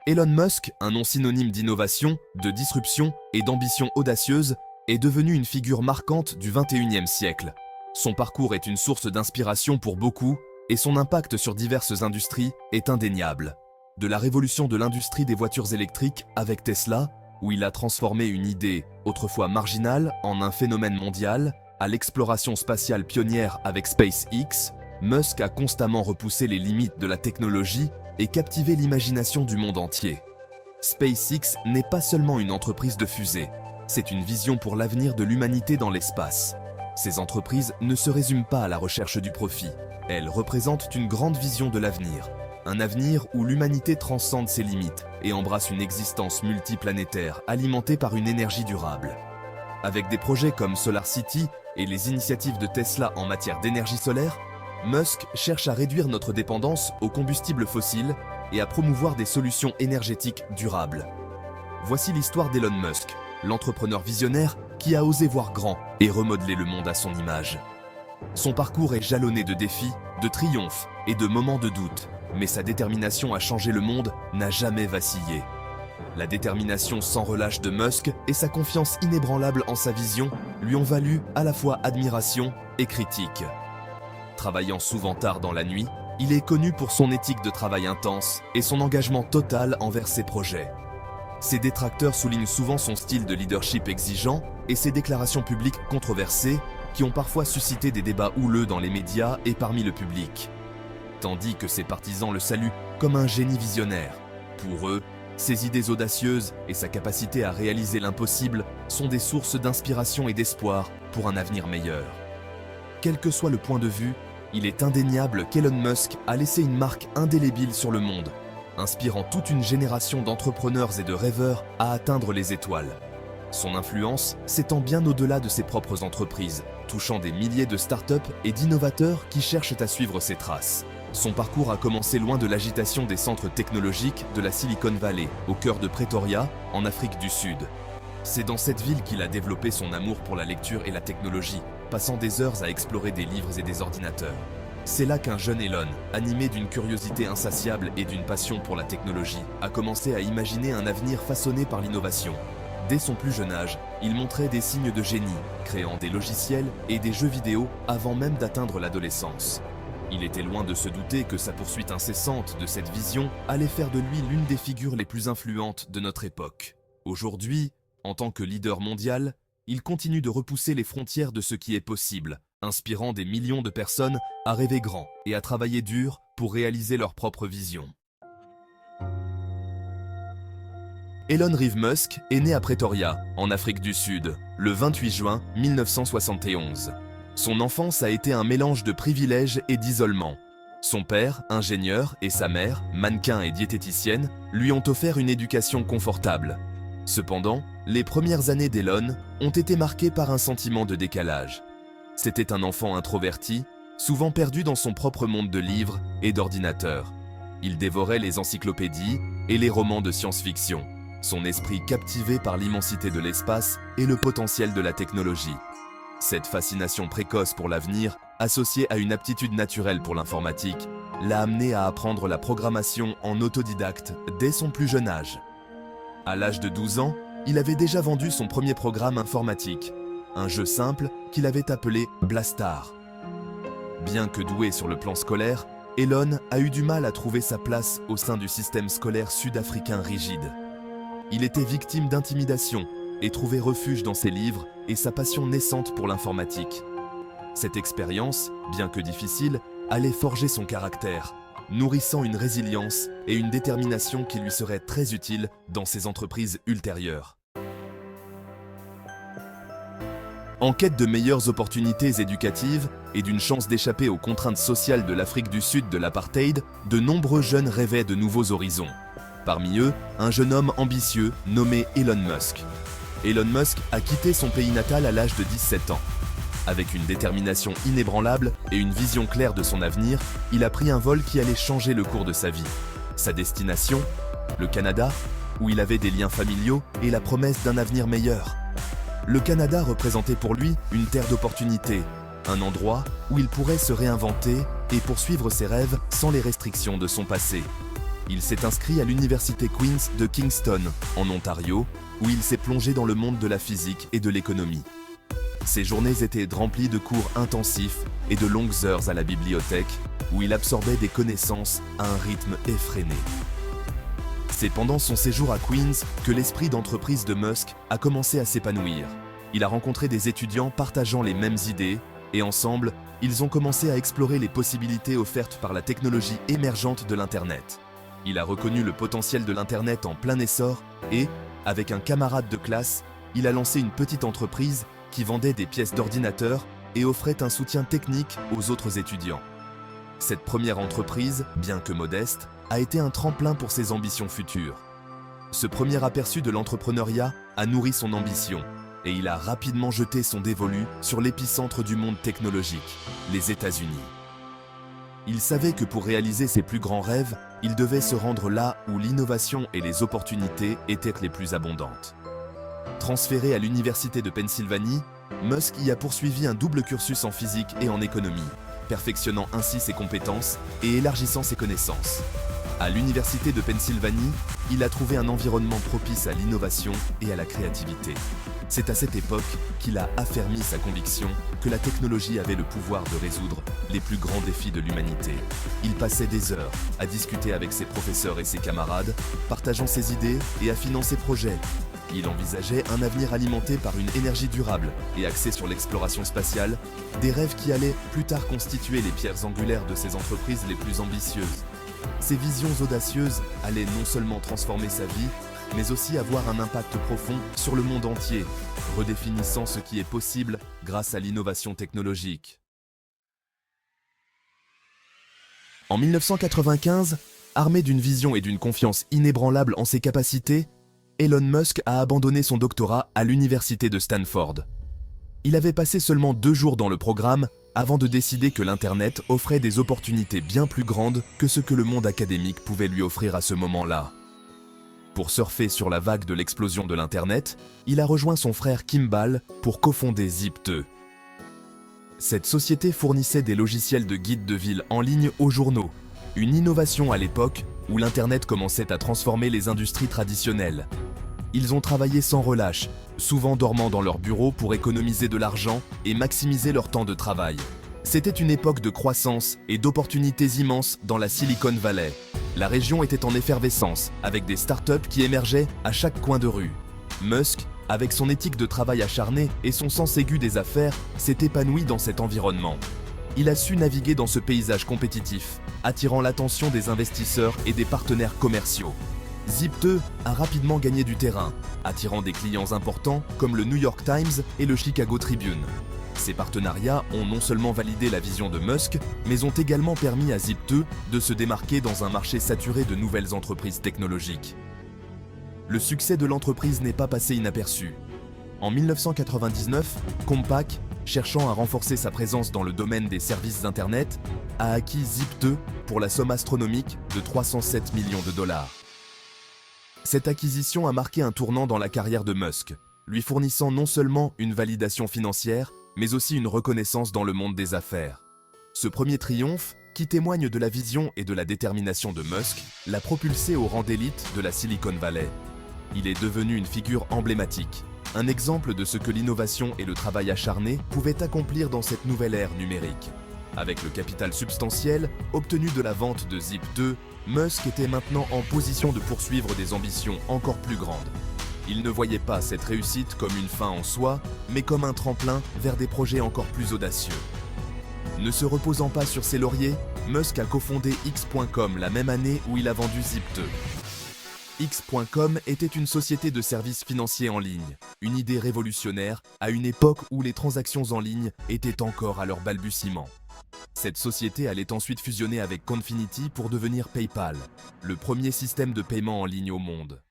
Elon Musk, un nom synonyme d'innovation, de disruption et d'ambition audacieuse, est devenu une figure marquante du XXIe siècle. Son parcours est une source d'inspiration pour beaucoup et son impact sur diverses industries est indéniable. De la révolution de l'industrie des voitures électriques avec Tesla, où il a transformé une idée autrefois marginale en un phénomène mondial, à l'exploration spatiale pionnière avec SpaceX, Musk a constamment repoussé les limites de la technologie et captivé l'imagination du monde entier. SpaceX n'est pas seulement une entreprise de fusées, c'est une vision pour l'avenir de l'humanité dans l'espace. Ces entreprises ne se résument pas à la recherche du profit, elles représentent une grande vision de l'avenir. Un avenir où l'humanité transcende ses limites et embrasse une existence multiplanétaire alimentée par une énergie durable. Avec des projets comme SolarCity et les initiatives de Tesla en matière d'énergie solaire, Musk cherche à réduire notre dépendance aux combustibles fossiles et à promouvoir des solutions énergétiques durables. Voici l'histoire d'Elon Musk, l'entrepreneur visionnaire qui a osé voir grand et remodeler le monde à son image. Son parcours est jalonné de défis, de triomphes et de moments de doute, mais sa détermination à changer le monde n'a jamais vacillé. La détermination sans relâche de Musk et sa confiance inébranlable en sa vision lui ont valu à la fois admiration et critique. Travaillant souvent tard dans la nuit, il est connu pour son éthique de travail intense et son engagement total envers ses projets. Ses détracteurs soulignent souvent son style de leadership exigeant et ses déclarations publiques controversées qui ont parfois suscité des débats houleux dans les médias et parmi le public. Tandis que ses partisans le saluent comme un génie visionnaire. Pour eux, ses idées audacieuses et sa capacité à réaliser l'impossible sont des sources d'inspiration et d'espoir pour un avenir meilleur. Quel que soit le point de vue, il est indéniable qu'Elon Musk a laissé une marque indélébile sur le monde, inspirant toute une génération d'entrepreneurs et de rêveurs à atteindre les étoiles. Son influence s'étend bien au-delà de ses propres entreprises, touchant des milliers de startups et d'innovateurs qui cherchent à suivre ses traces. Son parcours a commencé loin de l'agitation des centres technologiques de la Silicon Valley, au cœur de Pretoria, en Afrique du Sud. C'est dans cette ville qu'il a développé son amour pour la lecture et la technologie, passant des heures à explorer des livres et des ordinateurs. C'est là qu'un jeune Elon, animé d'une curiosité insatiable et d'une passion pour la technologie, a commencé à imaginer un avenir façonné par l'innovation. Dès son plus jeune âge, il montrait des signes de génie, créant des logiciels et des jeux vidéo avant même d'atteindre l'adolescence. Il était loin de se douter que sa poursuite incessante de cette vision allait faire de lui l'une des figures les plus influentes de notre époque. Aujourd'hui, en tant que leader mondial, il continue de repousser les frontières de ce qui est possible, inspirant des millions de personnes à rêver grand et à travailler dur pour réaliser leur propre vision. Elon Reeve Musk est né à Pretoria, en Afrique du Sud, le 28 juin 1971. Son enfance a été un mélange de privilèges et d'isolement. Son père, ingénieur, et sa mère, mannequin et diététicienne, lui ont offert une éducation confortable. Cependant, les premières années d'Elon ont été marquées par un sentiment de décalage. C'était un enfant introverti, souvent perdu dans son propre monde de livres et d'ordinateurs. Il dévorait les encyclopédies et les romans de science-fiction, son esprit captivé par l'immensité de l'espace et le potentiel de la technologie. Cette fascination précoce pour l'avenir, associée à une aptitude naturelle pour l'informatique, l'a amené à apprendre la programmation en autodidacte dès son plus jeune âge. À l'âge de 12 ans, il avait déjà vendu son premier programme informatique, un jeu simple qu'il avait appelé Blastar. Bien que doué sur le plan scolaire, Elon a eu du mal à trouver sa place au sein du système scolaire sud-africain rigide. Il était victime d'intimidation et trouvait refuge dans ses livres et sa passion naissante pour l'informatique. Cette expérience, bien que difficile, allait forger son caractère, nourrissant une résilience et une détermination qui lui seraient très utiles dans ses entreprises ultérieures. En quête de meilleures opportunités éducatives et d'une chance d'échapper aux contraintes sociales de l'Afrique du Sud de l'apartheid, de nombreux jeunes rêvaient de nouveaux horizons. Parmi eux, un jeune homme ambitieux nommé Elon Musk. Elon Musk a quitté son pays natal à l'âge de 17 ans. Avec une détermination inébranlable et une vision claire de son avenir, il a pris un vol qui allait changer le cours de sa vie. Sa destination, le Canada, où il avait des liens familiaux et la promesse d'un avenir meilleur. Le Canada représentait pour lui une terre d'opportunités, un endroit où il pourrait se réinventer et poursuivre ses rêves sans les restrictions de son passé. Il s'est inscrit à l'université Queen's de Kingston, en Ontario, où il s'est plongé dans le monde de la physique et de l'économie. Ses journées étaient remplies de cours intensifs et de longues heures à la bibliothèque, où il absorbait des connaissances à un rythme effréné. C'est pendant son séjour à Queen's que l'esprit d'entreprise de Musk a commencé à s'épanouir. Il a rencontré des étudiants partageant les mêmes idées, et ensemble, ils ont commencé à explorer les possibilités offertes par la technologie émergente de l'Internet. Il a reconnu le potentiel de l'Internet en plein essor et, avec un camarade de classe, il a lancé une petite entreprise qui vendait des pièces d'ordinateur et offrait un soutien technique aux autres étudiants. Cette première entreprise, bien que modeste, a été un tremplin pour ses ambitions futures. Ce premier aperçu de l'entrepreneuriat a nourri son ambition et il a rapidement jeté son dévolu sur l'épicentre du monde technologique, les États-Unis. Il savait que pour réaliser ses plus grands rêves, il devait se rendre là où l'innovation et les opportunités étaient les plus abondantes. Transféré à l'université de Pennsylvanie, Musk y a poursuivi un double cursus en physique et en économie, perfectionnant ainsi ses compétences et élargissant ses connaissances. À l'université de Pennsylvanie, il a trouvé un environnement propice à l'innovation et à la créativité. C'est à cette époque qu'il a affermi sa conviction que la technologie avait le pouvoir de résoudre les plus grands défis de l'humanité. Il passait des heures à discuter avec ses professeurs et ses camarades, partageant ses idées et affinant ses projets. Il envisageait un avenir alimenté par une énergie durable et axé sur l'exploration spatiale, des rêves qui allaient plus tard constituer les pierres angulaires de ses entreprises les plus ambitieuses. Ces visions audacieuses allaient non seulement transformer sa vie, mais aussi avoir un impact profond sur le monde entier, redéfinissant ce qui est possible grâce à l'innovation technologique. En 1995, armé d'une vision et d'une confiance inébranlables en ses capacités, Elon Musk a abandonné son doctorat à l'université de Stanford. Il avait passé seulement 2 jours dans le programme avant de décider que l'Internet offrait des opportunités bien plus grandes que ce que le monde académique pouvait lui offrir à ce moment-là. Pour surfer sur la vague de l'explosion de l'Internet, il a rejoint son frère Kimball pour cofonder Zip2. Cette société fournissait des logiciels de guide de ville en ligne aux journaux, une innovation à l'époque où l'Internet commençait à transformer les industries traditionnelles. Ils ont travaillé sans relâche, souvent dormant dans leur bureau pour économiser de l'argent et maximiser leur temps de travail. C'était une époque de croissance et d'opportunités immenses dans la Silicon Valley. La région était en effervescence, avec des startups qui émergeaient à chaque coin de rue. Musk, avec son éthique de travail acharnée et son sens aigu des affaires, s'est épanoui dans cet environnement. Il a su naviguer dans ce paysage compétitif, attirant l'attention des investisseurs et des partenaires commerciaux. Zip2 a rapidement gagné du terrain, attirant des clients importants comme le New York Times et le Chicago Tribune. Ces partenariats ont non seulement validé la vision de Musk, mais ont également permis à Zip2 de se démarquer dans un marché saturé de nouvelles entreprises technologiques. Le succès de l'entreprise n'est pas passé inaperçu. En 1999, Compaq, cherchant à renforcer sa présence dans le domaine des services d'Internet, a acquis Zip2 pour la somme astronomique de 307 millions de dollars. Cette acquisition a marqué un tournant dans la carrière de Musk, lui fournissant non seulement une validation financière, mais aussi une reconnaissance dans le monde des affaires. Ce premier triomphe, qui témoigne de la vision et de la détermination de Musk, l'a propulsé au rang d'élite de la Silicon Valley. Il est devenu une figure emblématique, un exemple de ce que l'innovation et le travail acharné pouvaient accomplir dans cette nouvelle ère numérique. Avec le capital substantiel obtenu de la vente de Zip2, Musk était maintenant en position de poursuivre des ambitions encore plus grandes. Il ne voyait pas cette réussite comme une fin en soi, mais comme un tremplin vers des projets encore plus audacieux. Ne se reposant pas sur ses lauriers, Musk a cofondé X.com la même année où il a vendu Zip2. X.com était une société de services financiers en ligne, une idée révolutionnaire à une époque où les transactions en ligne étaient encore à leur balbutiement. Cette société allait ensuite fusionner avec Confinity pour devenir PayPal, le premier système de paiement en ligne au monde.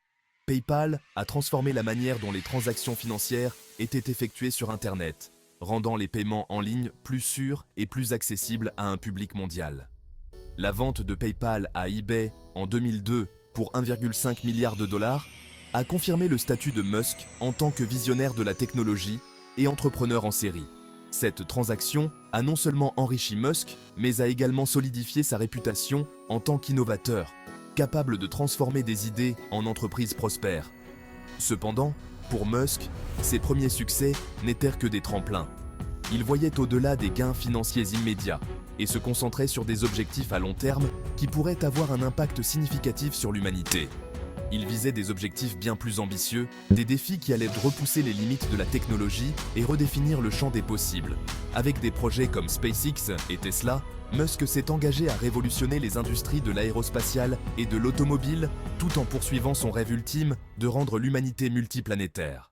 PayPal a transformé la manière dont les transactions financières étaient effectuées sur Internet, rendant les paiements en ligne plus sûrs et plus accessibles à un public mondial. La vente de PayPal à eBay en 2002 pour 1,5 milliard de dollars a confirmé le statut de Musk en tant que visionnaire de la technologie et entrepreneur en série. Cette transaction a non seulement enrichi Musk, mais a également solidifié sa réputation en tant qu'innovateur. capable de transformer des idées en entreprises prospères. Cependant, pour Musk, ses premiers succès n'étaient que des tremplins. Il voyait au-delà des gains financiers immédiats et se concentrait sur des objectifs à long terme qui pourraient avoir un impact significatif sur l'humanité. Il visait des objectifs bien plus ambitieux, des défis qui allaient repousser les limites de la technologie et redéfinir le champ des possibles. Avec des projets comme SpaceX et Tesla, Musk s'est engagé à révolutionner les industries de l'aérospatiale et de l'automobile, tout en poursuivant son rêve ultime de rendre l'humanité multiplanétaire.